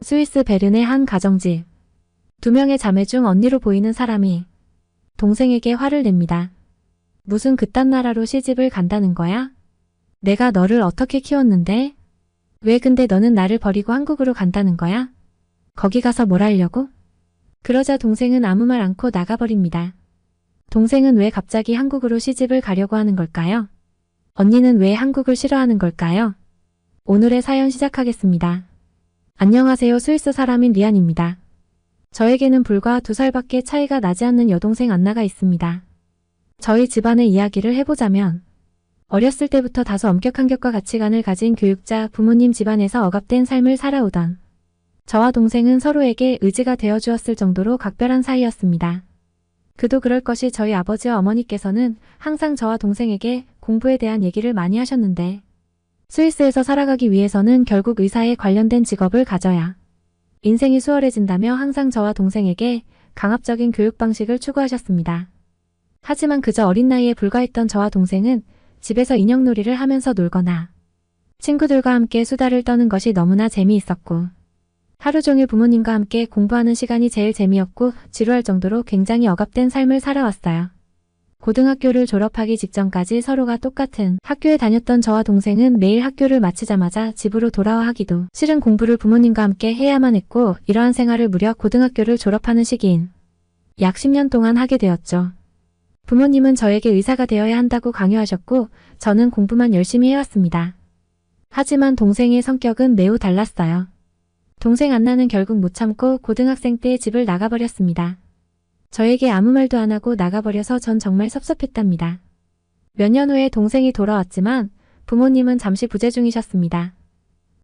스위스 베른의 한 가정집. 두 명의 자매 중 언니로 보이는 사람이 동생에게 화를 냅니다. 무슨 그딴 나라로 시집을 간다는 거야? 내가 너를 어떻게 키웠는데? 왜 근데 너는 나를 버리고 한국으로 간다는 거야? 거기 가서 뭘 하려고? 그러자 동생은 아무 말 않고 나가버립니다. 동생은 왜 갑자기 한국으로 시집을 가려고 하는 걸까요? 언니는 왜 한국을 싫어하는 걸까요? 오늘의 사연 시작하겠습니다. 안녕하세요. 스위스 사람인 리안입니다. 저에게는 불과 2살밖에 차이가 나지 않는 여동생 안나가 있습니다. 저희 집안의 이야기를 해보자면 어렸을 때부터 다소 엄격한 격과 가치관을 가진 교육자 부모님 집안에서 억압된 삶을 살아오던 저와 동생은 서로에게 의지가 되어주었을 정도로 각별한 사이였습니다. 그도 그럴 것이 저희 아버지와 어머니께서는 항상 저와 동생에게 공부에 대한 얘기를 많이 하셨는데 스위스에서 살아가기 위해서는 결국 의사에 관련된 직업을 가져야 인생이 수월해진다며 항상 저와 동생에게 강압적인 교육 방식을 추구하셨습니다. 하지만 그저 어린 나이에 불과했던 저와 동생은 집에서 인형놀이를 하면서 놀거나 친구들과 함께 수다를 떠는 것이 너무나 재미있었고 하루 종일 부모님과 함께 공부하는 시간이 제일 재미없고 지루할 정도로 굉장히 억압된 삶을 살아왔어요. 고등학교를 졸업하기 직전까지 서로가 똑같은 학교에 다녔던 저와 동생은 매일 학교를 마치자마자 집으로 돌아와 하기도 싫은 공부를 부모님과 함께 해야만 했고 이러한 생활을 무려 고등학교를 졸업하는 시기인 약 10년 동안 하게 되었죠. 부모님은 저에게 의사가 되어야 한다고 강요하셨고 저는 공부만 열심히 해왔습니다. 하지만 동생의 성격은 매우 달랐어요. 동생 안나는 결국 못 참고 고등학생 때 집을 나가버렸습니다. 저에게 아무 말도 안 하고 나가버려서 전 정말 섭섭했답니다. 몇 년 후에 동생이 돌아왔지만 부모님은 잠시 부재 중이셨습니다.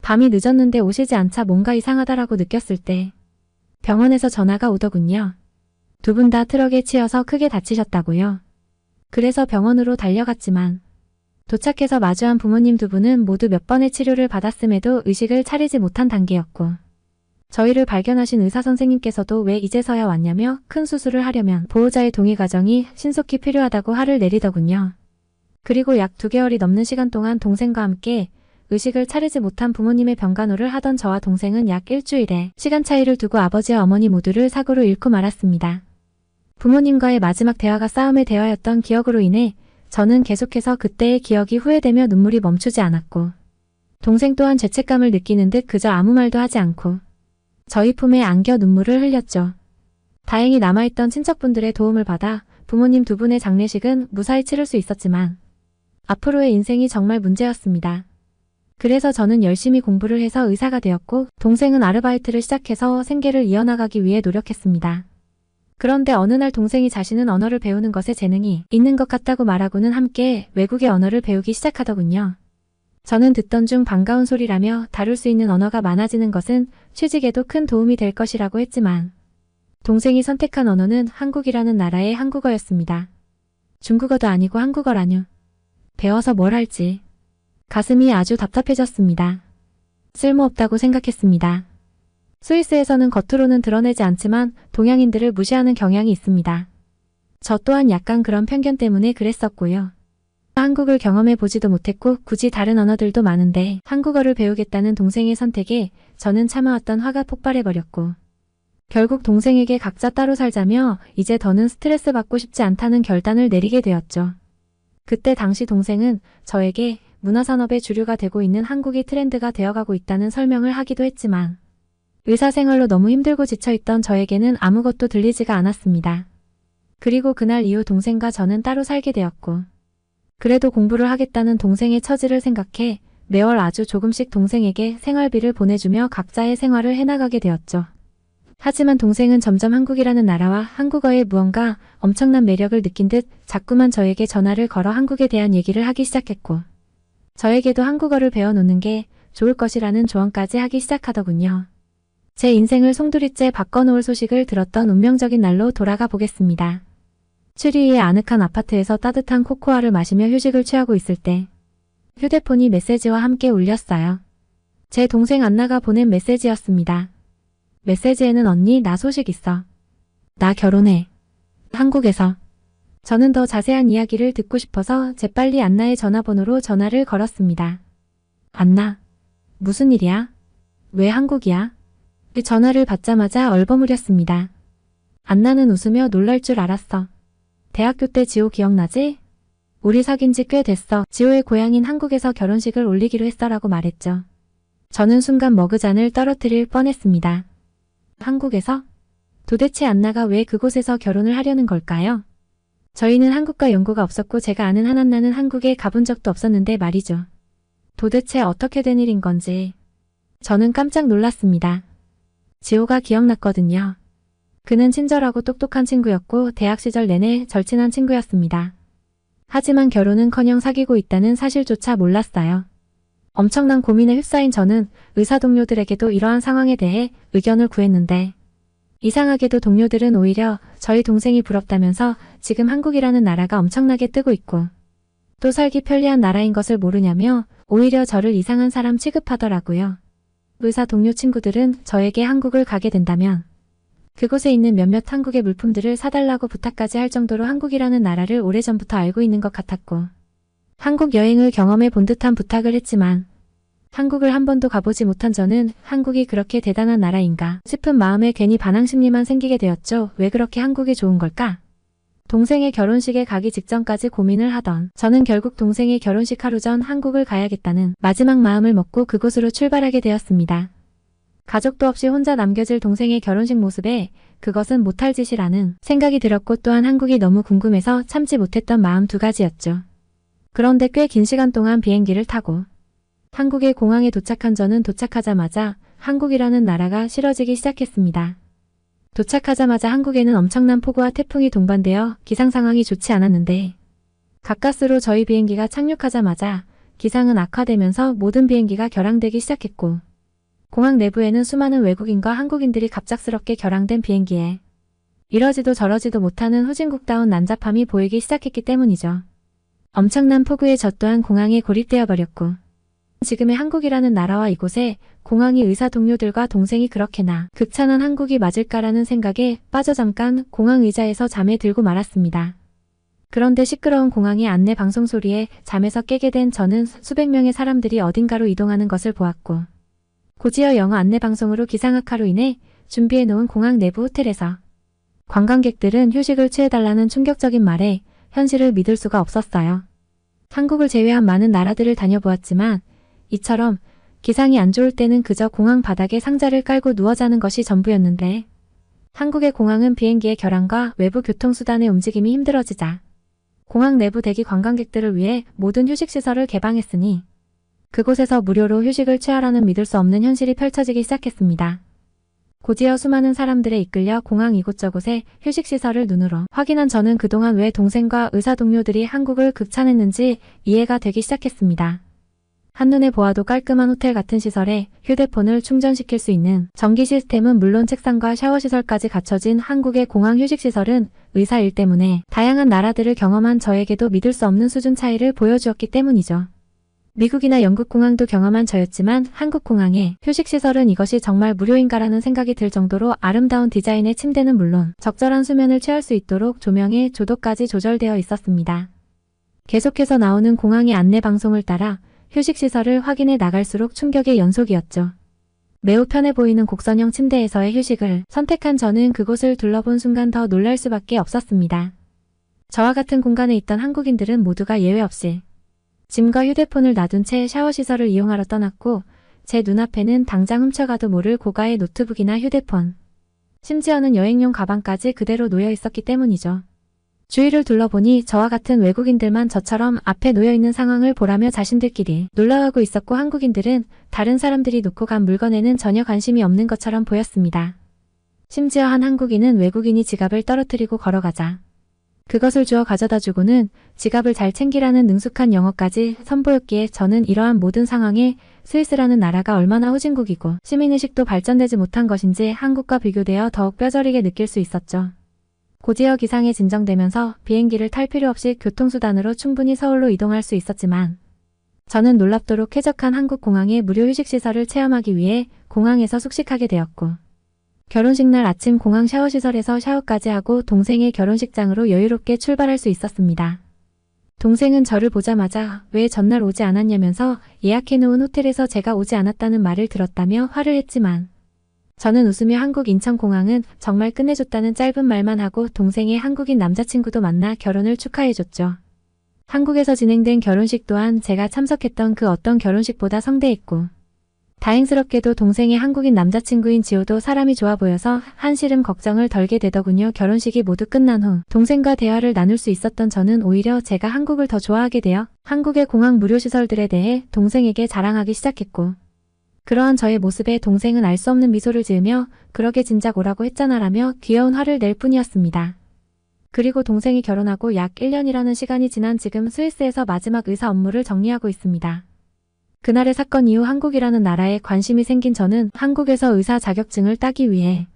밤이 늦었는데 오시지 않자 뭔가 이상하다라고 느꼈을 때 병원에서 전화가 오더군요. 두 분 다 트럭에 치여서 크게 다치셨다고요. 그래서 병원으로 달려갔지만 도착해서 마주한 부모님 두 분은 모두 몇 번의 치료를 받았음에도 의식을 차리지 못한 단계였고 저희를 발견하신 의사 선생님께서도 왜 이제서야 왔냐며 큰 수술을 하려면 보호자의 동의 과정이 신속히 필요하다고 화를 내리더군요. 그리고 약 2개월이 넘는 시간 동안 동생과 함께 의식을 차리지 못한 부모님의 병간호를 하던 저와 동생은 약 일주일의 시간 차이를 두고 아버지와 어머니 모두를 사고로 잃고 말았습니다. 부모님과의 마지막 대화가 싸움의 대화였던 기억으로 인해 저는 계속해서 그때의 기억이 후회되며 눈물이 멈추지 않았고 동생 또한 죄책감을 느끼는 듯 그저 아무 말도 하지 않고 저희 품에 안겨 눈물을 흘렸죠. 다행히 남아있던 친척분들의 도움을 받아 부모님 두 분의 장례식은 무사히 치를 수 있었지만 앞으로의 인생이 정말 문제였습니다. 그래서 저는 열심히 공부를 해서 의사가 되었고 동생은 아르바이트를 시작해서 생계를 이어나가기 위해 노력했습니다. 그런데 어느 날 동생이 자신은 언어를 배우는 것에 재능이 있는 것 같다고 말하고는 함께 외국의 언어를 배우기 시작하더군요. 저는 듣던 중 반가운 소리라며 다룰 수 있는 언어가 많아지는 것은 취직에도 큰 도움이 될 것이라고 했지만 동생이 선택한 언어는 한국이라는 나라의 한국어였습니다. 중국어도 아니고 한국어라뇨. 배워서 뭘 할지 가슴이 아주 답답해졌습니다. 쓸모없다고 생각했습니다. 스위스에서는 겉으로는 드러내지 않지만 동양인들을 무시하는 경향이 있습니다. 저 또한 약간 그런 편견 때문에 그랬었고요. 한국을 경험해 보지도 못했고 굳이 다른 언어들도 많은데 한국어를 배우겠다는 동생의 선택에 저는 참아왔던 화가 폭발해버렸고 결국 동생에게 각자 따로 살자며 이제 더는 스트레스 받고 싶지 않다는 결단을 내리게 되었죠. 그때 당시 동생은 저에게 문화산업의 주류가 되고 있는 한국이 트렌드가 되어가고 있다는 설명을 하기도 했지만 의사생활로 너무 힘들고 지쳐있던 저에게는 아무것도 들리지가 않았습니다. 그리고 그날 이후 동생과 저는 따로 살게 되었고 그래도 공부를 하겠다는 동생의 처지를 생각해 매월 아주 조금씩 동생에게 생활비를 보내주며 각자의 생활을 해나가게 되었죠. 하지만 동생은 점점 한국이라는 나라와 한국어에 무언가 엄청난 매력을 느낀 듯 자꾸만 저에게 전화를 걸어 한국에 대한 얘기를 하기 시작했고 저에게도 한국어를 배워놓는 게 좋을 것이라는 조언까지 하기 시작하더군요. 제 인생을 송두리째 바꿔놓을 소식을 들었던 운명적인 날로 돌아가 보겠습니다. 추리히의 아늑한 아파트에서 따뜻한 코코아를 마시며 휴식을 취하고 있을 때 휴대폰이 메시지와 함께 울렸어요. 제 동생 안나가 보낸 메시지였습니다. 메시지에는 언니 나 소식 있어. 나 결혼해. 한국에서. 저는 더 자세한 이야기를 듣고 싶어서 재빨리 안나의 전화번호로 전화를 걸었습니다. 안나. 무슨 일이야? 왜 한국이야? 그 전화를 받자마자 얼버무렸습니다. 안나는 웃으며 놀랄 줄 알았어. 대학교 때 지호 기억나지? 우리 사귄 지 꽤 됐어. 지호의 고향인 한국에서 결혼식을 올리기로 했어라고 말했죠. 저는 순간 머그잔을 떨어뜨릴 뻔했습니다. 한국에서? 도대체 안나가 왜 그곳에서 결혼을 하려는 걸까요? 저희는 한국과 연고가 없었고 제가 아는 한안나는 한국에 가본 적도 없었는데 말이죠. 도대체 어떻게 된 일인 건지. 저는 깜짝 놀랐습니다. 지호가 기억났거든요. 그는 친절하고 똑똑한 친구였고 대학 시절 내내 절친한 친구였습니다. 하지만 결혼은커녕 사귀고 있다는 사실조차 몰랐어요. 엄청난 고민에 휩싸인 저는 의사 동료들에게도 이러한 상황에 대해 의견을 구했는데 이상하게도 동료들은 오히려 저희 동생이 부럽다면서 지금 한국이라는 나라가 엄청나게 뜨고 있고 또 살기 편리한 나라인 것을 모르냐며 오히려 저를 이상한 사람 취급하더라고요. 의사 동료 친구들은 저에게 한국을 가게 된다면 그곳에 있는 몇몇 한국의 물품들을 사달라고 부탁까지 할 정도로 한국이라는 나라를 오래전부터 알고 있는 것 같았고 한국 여행을 경험해 본 듯한 부탁을 했지만 한국을 한 번도 가보지 못한 저는 한국이 그렇게 대단한 나라인가 싶은 마음에 괜히 반항심리만 생기게 되었죠. 왜 그렇게 한국이 좋은 걸까? 동생의 결혼식에 가기 직전까지 고민을 하던 저는 결국 동생의 결혼식 하루 전 한국을 가야겠다는 마지막 마음을 먹고 그곳으로 출발하게 되었습니다. 가족도 없이 혼자 남겨질 동생의 결혼식 모습에 그것은 못할 짓이라는 생각이 들었고 또한 한국이 너무 궁금해서 참지 못했던 마음 두 가지였죠. 그런데 꽤 긴 시간 동안 비행기를 타고 한국의 공항에 도착한 저는 도착하자마자 한국이라는 나라가 싫어지기 시작했습니다. 도착하자마자 한국에는 엄청난 폭우와 태풍이 동반되어 기상 상황이 좋지 않았는데 가까스로 저희 비행기가 착륙하자마자 기상은 악화되면서 모든 비행기가 결항되기 시작했고 공항 내부에는 수많은 외국인과 한국인들이 갑작스럽게 결항된 비행기에 이러지도 저러지도 못하는 후진국다운 난잡함이 보이기 시작했기 때문이죠. 엄청난 폭우에 저 또한 공항에 고립되어 버렸고 지금의 한국이라는 나라와 이곳에 공항이 의사 동료들과 동생이 그렇게나 극찬한 한국이 맞을까라는 생각에 빠져 잠깐 공항 의자에서 잠에 들고 말았습니다. 그런데 시끄러운 공항의 안내 방송 소리에 잠에서 깨게 된 저는 수백 명의 사람들이 어딘가로 이동하는 것을 보았고 곧이어 영어 안내 방송으로 기상 악화로 인해 준비해 놓은 공항 내부 호텔에서 관광객들은 휴식을 취해달라는 충격적인 말에 현실을 믿을 수가 없었어요. 한국을 제외한 많은 나라들을 다녀보았지만 이처럼 기상이 안 좋을 때는 그저 공항 바닥에 상자를 깔고 누워 자는 것이 전부였는데 한국의 공항은 비행기의 결항과 외부 교통수단의 움직임이 힘들어지자 공항 내부 대기 관광객들을 위해 모든 휴식시설을 개방했으니 그곳에서 무료로 휴식을 취하라는 믿을 수 없는 현실이 펼쳐지기 시작했습니다. 곧이어 수많은 사람들에 이끌려 공항 이곳저곳에 휴식시설을 눈으로 확인한 저는 그동안 왜 동생과 의사 동료들이 한국을 극찬했는지 이해가 되기 시작했습니다. 한눈에 보아도 깔끔한 호텔 같은 시설에 휴대폰을 충전시킬 수 있는 전기 시스템은 물론 책상과 샤워시설까지 갖춰진 한국의 공항 휴식시설은 의사 일 때문에 다양한 나라들을 경험한 저에게도 믿을 수 없는 수준 차이를 보여주었기 때문이죠. 미국이나 영국 공항도 경험한 저였지만 한국 공항의 휴식시설은 이것이 정말 무료인가라는 생각이 들 정도로 아름다운 디자인의 침대는 물론 적절한 수면을 취할 수 있도록 조명의 조도까지 조절되어 있었습니다. 계속해서 나오는 공항의 안내 방송을 따라 휴식시설을 확인해 나갈수록 충격의 연속이었죠. 매우 편해 보이는 곡선형 침대에서의 휴식을 선택한 저는 그곳을 둘러본 순간 더 놀랄 수밖에 없었습니다. 저와 같은 공간에 있던 한국인들은 모두가 예외 없이 짐과 휴대폰을 놔둔 채 샤워시설을 이용하러 떠났고 제 눈앞에는 당장 훔쳐가도 모를 고가의 노트북이나 휴대폰, 심지어는 여행용 가방까지 그대로 놓여 있었기 때문이죠. 주위를 둘러보니 저와 같은 외국인들만 저처럼 앞에 놓여있는 상황을 보라며 자신들끼리 놀라워하고 있었고 한국인들은 다른 사람들이 놓고 간 물건에는 전혀 관심이 없는 것처럼 보였습니다. 심지어 한 한국인은 외국인이 지갑을 떨어뜨리고 걸어가자 그것을 주워 가져다 주고는 지갑을 잘 챙기라는 능숙한 영어까지 선보였기에 저는 이러한 모든 상황에 스위스라는 나라가 얼마나 후진국이고 시민의식도 발전되지 못한 것인지 한국과 비교되어 더욱 뼈저리게 느낄 수 있었죠. 곧이어 기상이 진정되면서 비행기를 탈 필요 없이 교통수단으로 충분히 서울로 이동할 수 있었지만 저는 놀랍도록 쾌적한 한국 공항의 무료 휴식시설을 체험하기 위해 공항에서 숙식하게 되었고 결혼식 날 아침 공항 샤워시설에서 샤워까지 하고 동생의 결혼식장으로 여유롭게 출발할 수 있었습니다. 동생은 저를 보자마자 왜 전날 오지 않았냐면서 예약해놓은 호텔에서 제가 오지 않았다는 말을 들었다며 화를 했지만 저는 웃으며 한국 인천공항은 정말 끝내줬다는 짧은 말만 하고 동생의 한국인 남자친구도 만나 결혼을 축하해줬죠. 한국에서 진행된 결혼식 또한 제가 참석했던 그 어떤 결혼식보다 성대했고 다행스럽게도 동생의 한국인 남자친구인 지호도 사람이 좋아 보여서 한시름 걱정을 덜게 되더군요. 결혼식이 모두 끝난 후 동생과 대화를 나눌 수 있었던 저는 오히려 제가 한국을 더 좋아하게 되어 한국의 공항 무료 시설들에 대해 동생에게 자랑하기 시작했고 그러한 저의 모습에 동생은 알 수 없는 미소를 지으며 그러게 진작 오라고 했잖아 라며 귀여운 화를 낼 뿐이었습니다. 그리고 동생이 결혼하고 약 1년이라는 시간이 지난 지금 스위스에서 마지막 의사 업무를 정리하고 있습니다. 그날의 사건 이후 한국이라는 나라에 관심이 생긴 저는 한국에서 의사 자격증을 따기 위해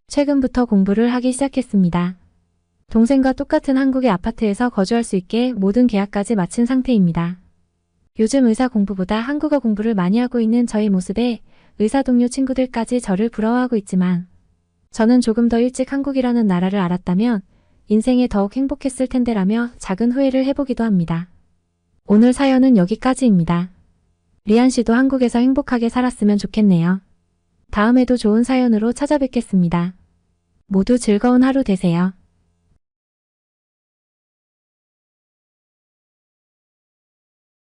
최근부터 공부를 하기 시작했습니다. 동생과 똑같은 한국의 아파트에서 거주할 수 있게 모든 계약까지 마친 상태입니다. 요즘 의사 공부보다 한국어 공부를 많이 하고 있는 저의 모습에 의사 동료 친구들까지 저를 부러워하고 있지만 저는 조금 더 일찍 한국이라는 나라를 알았다면 인생에 더욱 행복했을 텐데라며 작은 후회를 해보기도 합니다. 오늘 사연은 여기까지입니다. 리안 씨도 한국에서 행복하게 살았으면 좋겠네요. 다음에도 좋은 사연으로 찾아뵙겠습니다. 모두 즐거운 하루 되세요.